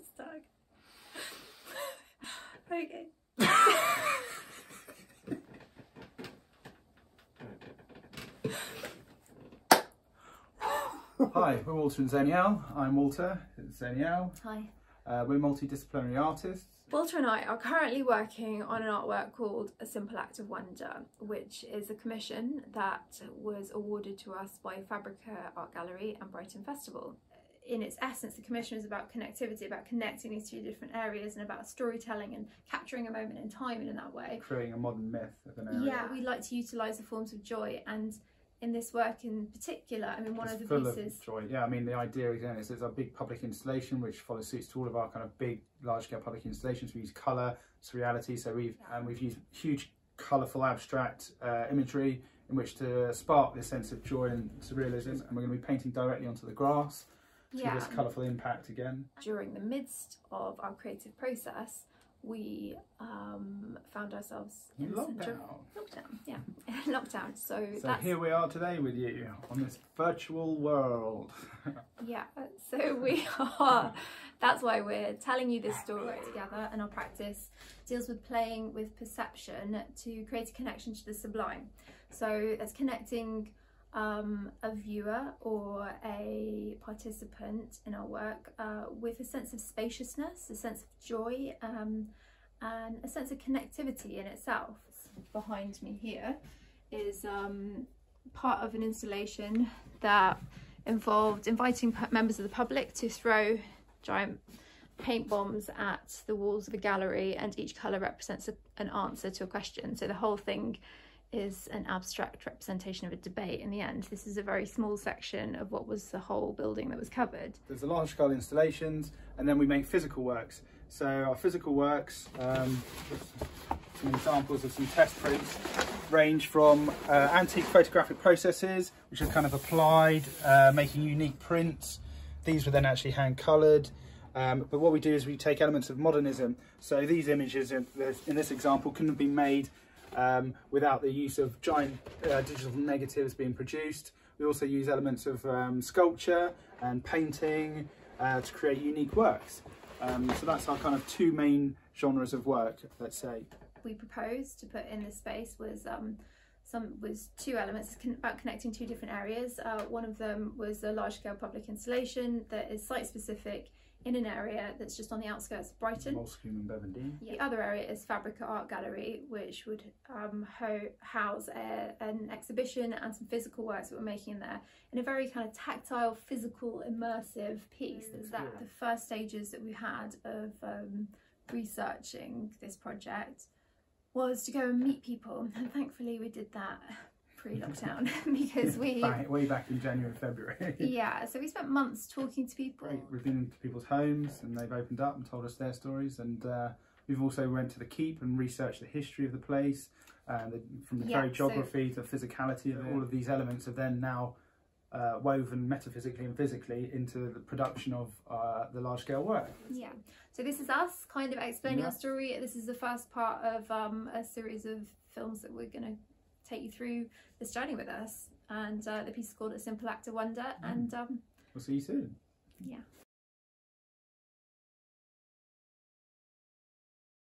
Stuck. Okay. Hi, we're Walter and Zoniel. I'm Walter, it's Zoniel. Hi. We're multidisciplinary artists. Walter and I are currently working on an artwork called A Simple Act of Wonder, which is a commission that was awarded to us by Fabrica Art Gallery and Brighton Festival. In its essence, the commission is about connectivity, about connecting these two different areas and about storytelling and capturing a moment in time in that way. Creating a modern myth of an area. Yeah, we like to utilise the forms of joy, and in this work in particular, I mean, one of the full pieces... of joy. Yeah, I mean, the idea again is it's a big public installation which follows suits to all of our kind of big, large-scale public installations. We use colour, surreality, so we've used huge, colourful, abstract imagery in which to spark this sense of joy and surrealism, and we're going to be painting directly onto the grass to give this colourful impact again. During the midst of our creative process, we found ourselves in lockdown. Yeah, lockdown. So here we are today with you on this virtual world. Yeah, so we are. That's why we're telling you this story together, and our practice deals with playing with perception to create a connection to the sublime. So that's connecting a viewer or a participant in our work with a sense of spaciousness, a sense of joy, and a sense of connectivity in itself. Behind me here is part of an installation that involved inviting members of the public to throw giant paint bombs at the walls of a gallery, and each colour represents an answer to a question. So the whole thing is an abstract representation of a debate in the end. This is a very small section of what was the whole building that was covered. There's the large scale installations, and then we make physical works. So our physical works, some examples of some test prints, range from antique photographic processes, which are kind of applied, making unique prints. These were then actually hand coloured. But what we do is we take elements of modernism. So these images in this example couldn't have been made without the use of giant digital negatives being produced. We also use elements of sculpture and painting to create unique works. So that's our kind of two main genres of work, let's say. We proposed to put in this space was two elements about connecting two different areas. One of them was a large-scale public installation that is site-specific in an area that's just on the outskirts of Brighton. The other area is Fabrica Art Gallery, which would house an exhibition and some physical works that we're making in there, in a very kind of tactile, physical, immersive piece. That's the first stages that we had of researching this project was to go and meet people, and thankfully we did that pre-lockdown because way back in January, February. Yeah, so we spent months talking to people. Great. We've been into people's homes and they've opened up and told us their stories, and we've also went to the keep and researched the history of the place, from the very geography to physicality of all of these elements have then now woven metaphysically and physically into the production of the large-scale work. Yeah, so this is us kind of explaining our story. This is the first part of a series of films that we're going to take you through this journey with us, and the piece is called A Simple Act of Wonder, and we'll see you soon. Yeah.